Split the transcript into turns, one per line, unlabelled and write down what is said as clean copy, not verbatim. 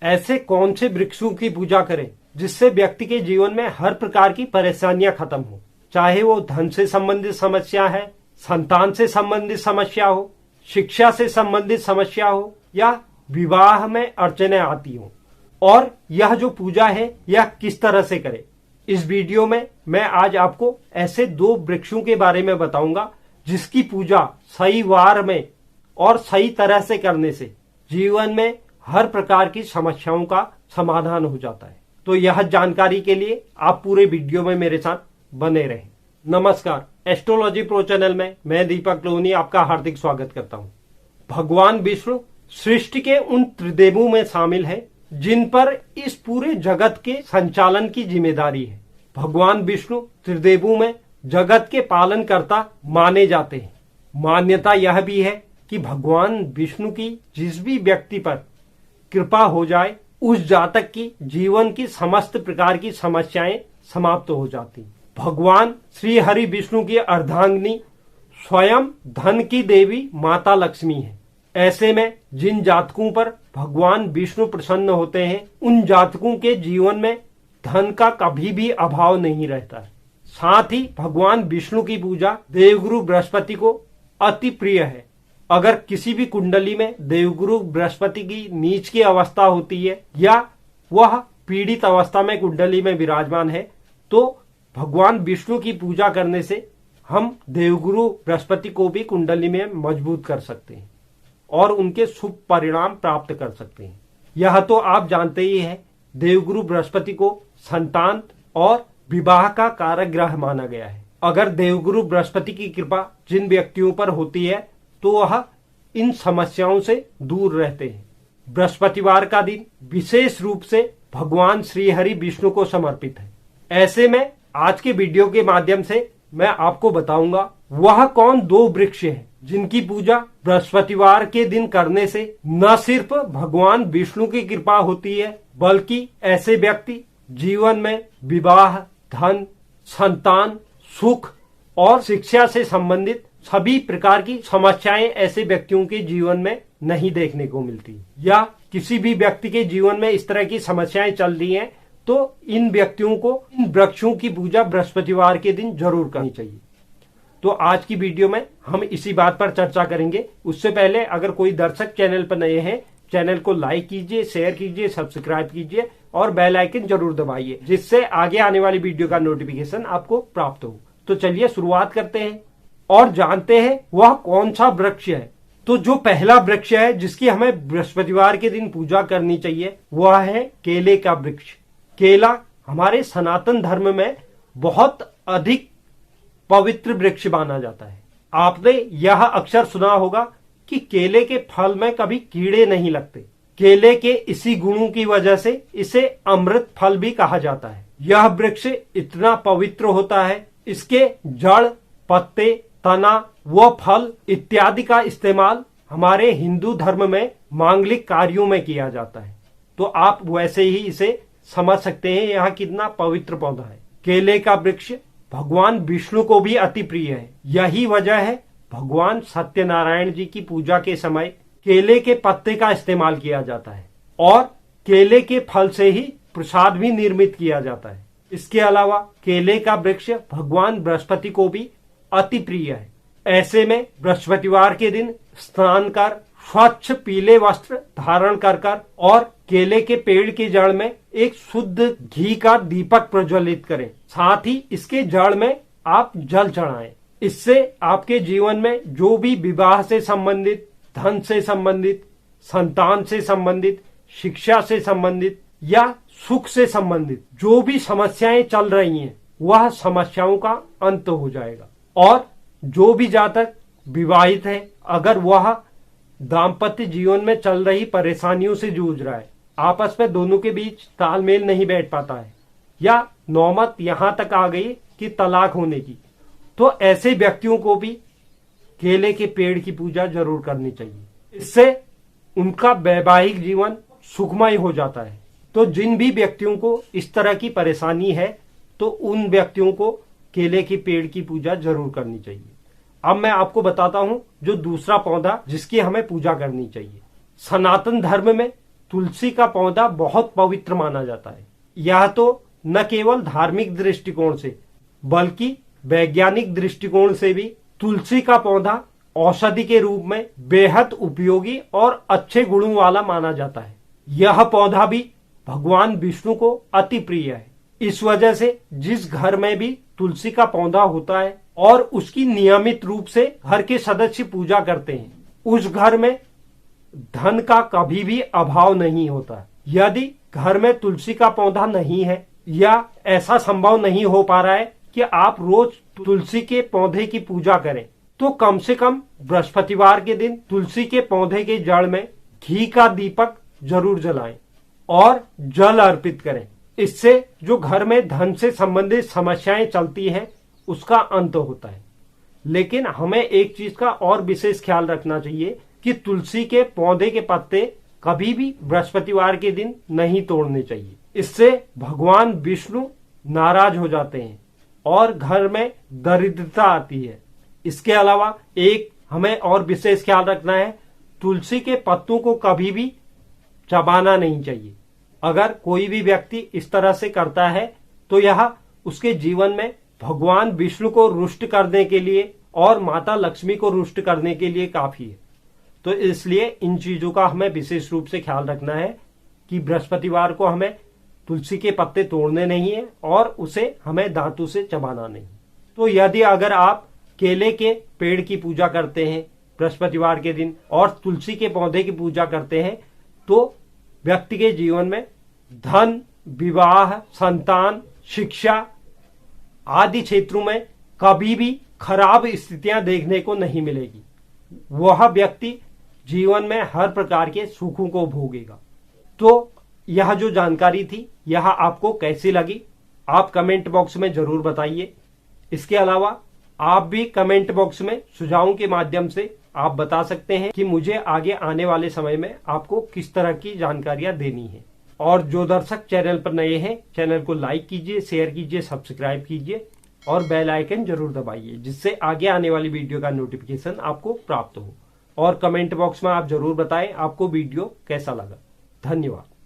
ऐसे कौन से वृक्षों की पूजा करें जिससे व्यक्ति के जीवन में हर प्रकार की परेशानियां खत्म हो, चाहे वो धन से संबंधित समस्या है, संतान से संबंधित समस्या हो, शिक्षा से संबंधित समस्या हो या विवाह में अड़चने आती हो। और यह जो पूजा है यह किस तरह से करें, इस वीडियो में मैं आज आपको ऐसे 2 वृक्षों के बारे में बताऊंगा जिसकी पूजा सही वार में और सही तरह से करने से जीवन में हर प्रकार की समस्याओं का समाधान हो जाता है। तो यह जानकारी के लिए आप पूरे वीडियो में मेरे साथ बने रहें। नमस्कार, एस्ट्रोलॉजी प्रो चैनल में मैं दीपक लोहनी आपका हार्दिक स्वागत करता हूं। भगवान विष्णु सृष्टि के उन त्रिदेवों में शामिल है जिन पर इस पूरे जगत के संचालन की जिम्मेदारी है। भगवान विष्णु त्रिदेवों में जगत के पालनकर्ता माने जाते हैं। मान्यता यह भी है कि भगवान विष्णु की जिस भी व्यक्ति पर कृपा हो जाए उस जातक की जीवन की समस्त प्रकार की समस्याएं समाप्त हो जाती। भगवान श्री हरि विष्णु की अर्धांगिनी स्वयं धन की देवी माता लक्ष्मी है। ऐसे में जिन जातकों पर भगवान विष्णु प्रसन्न होते हैं उन जातकों के जीवन में धन का कभी भी अभाव नहीं रहता है। साथ ही भगवान विष्णु की पूजा देवगुरु बृहस्पति को अति प्रिय है। अगर किसी भी कुंडली में देवगुरु बृहस्पति की नीच की अवस्था होती है या वह पीड़ित अवस्था में कुंडली में विराजमान है तो भगवान विष्णु की पूजा करने से हम देवगुरु बृहस्पति को भी कुंडली में मजबूत कर सकते हैं और उनके शुभ परिणाम प्राप्त कर सकते हैं। यह तो आप जानते ही हैं, देवगुरु बृहस्पति को संतान और विवाह का कारक ग्रह माना गया है। अगर देवगुरु बृहस्पति की कृपा जिन व्यक्तियों पर होती है तो वह इन समस्याओं से दूर रहते हैं। बृहस्पतिवार का दिन विशेष रूप से भगवान श्री हरि विष्णु को समर्पित है। ऐसे में आज के वीडियो के माध्यम से मैं आपको बताऊंगा वह कौन 2 वृक्ष हैं जिनकी पूजा बृहस्पतिवार के दिन करने से न सिर्फ भगवान विष्णु की कृपा होती है बल्कि ऐसे व्यक्ति जीवन में विवाह, धन, संतान, सुख और शिक्षा से संबंधित सभी प्रकार की समस्याएं ऐसे व्यक्तियों के जीवन में नहीं देखने को मिलती। या किसी भी व्यक्ति के जीवन में इस तरह की समस्याएं चल रही हैं तो इन व्यक्तियों को इन वृक्षों की पूजा बृहस्पतिवार के दिन जरूर करनी चाहिए। तो आज की वीडियो में हम इसी बात पर चर्चा करेंगे। उससे पहले अगर कोई दर्शक चैनल पर नए हैं, चैनल को लाइक कीजिए, शेयर कीजिए, सब्सक्राइब कीजिए और बेल आइकन जरूर दबाइए जिससे आगे आने वाली वीडियो का नोटिफिकेशन आपको प्राप्त हो। तो चलिए शुरुआत करते हैं और जानते हैं वह कौन सा वृक्ष है। तो जो पहला वृक्ष है जिसकी हमें बृहस्पतिवार के दिन पूजा करनी चाहिए वह है केले का वृक्ष। केला हमारे सनातन धर्म में बहुत अधिक पवित्र वृक्ष माना जाता है। आपने यह अक्सर सुना होगा कि केले के फल में कभी कीड़े नहीं लगते। केले के इसी गुणों की वजह से इसे अमृत फल भी कहा जाता है। यह वृक्ष इतना पवित्र होता है, इसके जड़, पत्ते, तना व फल इत्यादि का इस्तेमाल हमारे हिंदू धर्म में मांगलिक कार्यों में किया जाता है। तो आप वैसे ही इसे समझ सकते हैं यह कितना पवित्र पौधा है। केले का वृक्ष भगवान विष्णु को भी अति प्रिय है। यही वजह है भगवान सत्यनारायण जी की पूजा के समय केले के पत्ते का इस्तेमाल किया जाता है और केले के फल से ही प्रसाद भी निर्मित किया जाता है। इसके अलावा केले का वृक्ष भगवान बृहस्पति को भी अति प्रिय है। ऐसे में बृहस्पतिवार के दिन स्नान कर स्वच्छ पीले वस्त्र धारण कर और केले के पेड़ की जड़ में एक शुद्ध घी का दीपक प्रज्वलित करें। साथ ही इसके जड़ में आप जल चढ़ाएं। इससे आपके जीवन में जो भी विवाह से संबंधित, धन से संबंधित, संतान से संबंधित, शिक्षा से संबंधित या सुख से संबंधित जो भी समस्याएं चल रही हैं वह समस्याओं का अंत हो जाएगा। और जो भी जातक विवाहित है, अगर वह दाम्पत्य जीवन में चल रही परेशानियों से जूझ रहा है, आपस में दोनों के बीच तालमेल नहीं बैठ पाता है या नौबत यहां तक आ गई कि तलाक होने की, तो ऐसे व्यक्तियों को भी केले के पेड़ की पूजा जरूर करनी चाहिए। इससे उनका वैवाहिक जीवन सुखमय हो जाता है। तो जिन भी व्यक्तियों को इस तरह की परेशानी है तो उन व्यक्तियों को केले के पेड़ की पूजा जरूर करनी चाहिए। अब मैं आपको बताता हूं जो दूसरा पौधा जिसकी हमें पूजा करनी चाहिए। सनातन धर्म में तुलसी का पौधा बहुत पवित्र माना जाता है। यह तो न केवल धार्मिक दृष्टिकोण से बल्कि वैज्ञानिक दृष्टिकोण से भी तुलसी का पौधा औषधि के रूप में बेहद उपयोगी और अच्छे गुणों वाला माना जाता है। यह पौधा भी भगवान विष्णु को अति प्रिय है। इस वजह से जिस घर में भी तुलसी का पौधा होता है और उसकी नियमित रूप से घर के सदस्य पूजा करते हैं, उस घर में धन का कभी भी अभाव नहीं होता। यदि घर में तुलसी का पौधा नहीं है या ऐसा संभव नहीं हो पा रहा है कि आप रोज तुलसी के पौधे की पूजा करें, तो कम से कम बृहस्पतिवार के दिन तुलसी के पौधे के जड़ में घी का दीपक जरूर जलाएं और जल अर्पित करें। इससे जो घर में धन से संबंधित समस्याएं चलती हैं उसका अंत होता है। लेकिन हमें एक चीज का और विशेष ख्याल रखना चाहिए कि तुलसी के पौधे के पत्ते कभी भी बृहस्पतिवार के दिन नहीं तोड़ने चाहिए। इससे भगवान विष्णु नाराज हो जाते हैं और घर में दरिद्रता आती है। इसके अलावा एक हमें और विशेष ख्याल रखना है, तुलसी के पत्तों को कभी भी चबाना नहीं चाहिए। अगर कोई भी व्यक्ति इस तरह से करता है तो यह उसके जीवन में भगवान विष्णु को रुष्ट करने के लिए और माता लक्ष्मी को रुष्ट करने के लिए काफी है। तो इसलिए इन चीजों का हमें विशेष रूप से ख्याल रखना है कि बृहस्पतिवार को हमें तुलसी के पत्ते तोड़ने नहीं है और उसे हमें दांतों से चबाना नहीं। तो यदि अगर आप केले के पेड़ की पूजा करते हैं बृहस्पतिवार के दिन और तुलसी के पौधे की पूजा करते हैं, तो व्यक्ति के जीवन में धन, विवाह, संतान, शिक्षा आदि क्षेत्रों में कभी भी खराब स्थितियां देखने को नहीं मिलेगी। वह व्यक्ति जीवन में हर प्रकार के सुखों को भोगेगा। तो यह जो जानकारी थी यह आपको कैसी लगी आप कमेंट बॉक्स में जरूर बताइए। इसके अलावा आप भी कमेंट बॉक्स में सुझावों के माध्यम से आप बता सकते हैं कि मुझे आगे आने वाले समय में आपको किस तरह की जानकारियां देनी है। और जो दर्शक चैनल पर नए हैं, चैनल को लाइक कीजिए, शेयर कीजिए, सब्सक्राइब कीजिए और बेल आइकन जरूर दबाइए, जिससे आगे आने वाली वीडियो का नोटिफिकेशन आपको प्राप्त हो। और कमेंट बॉक्स में आप जरूर बताएं आपको वीडियो कैसा लगा। धन्यवाद।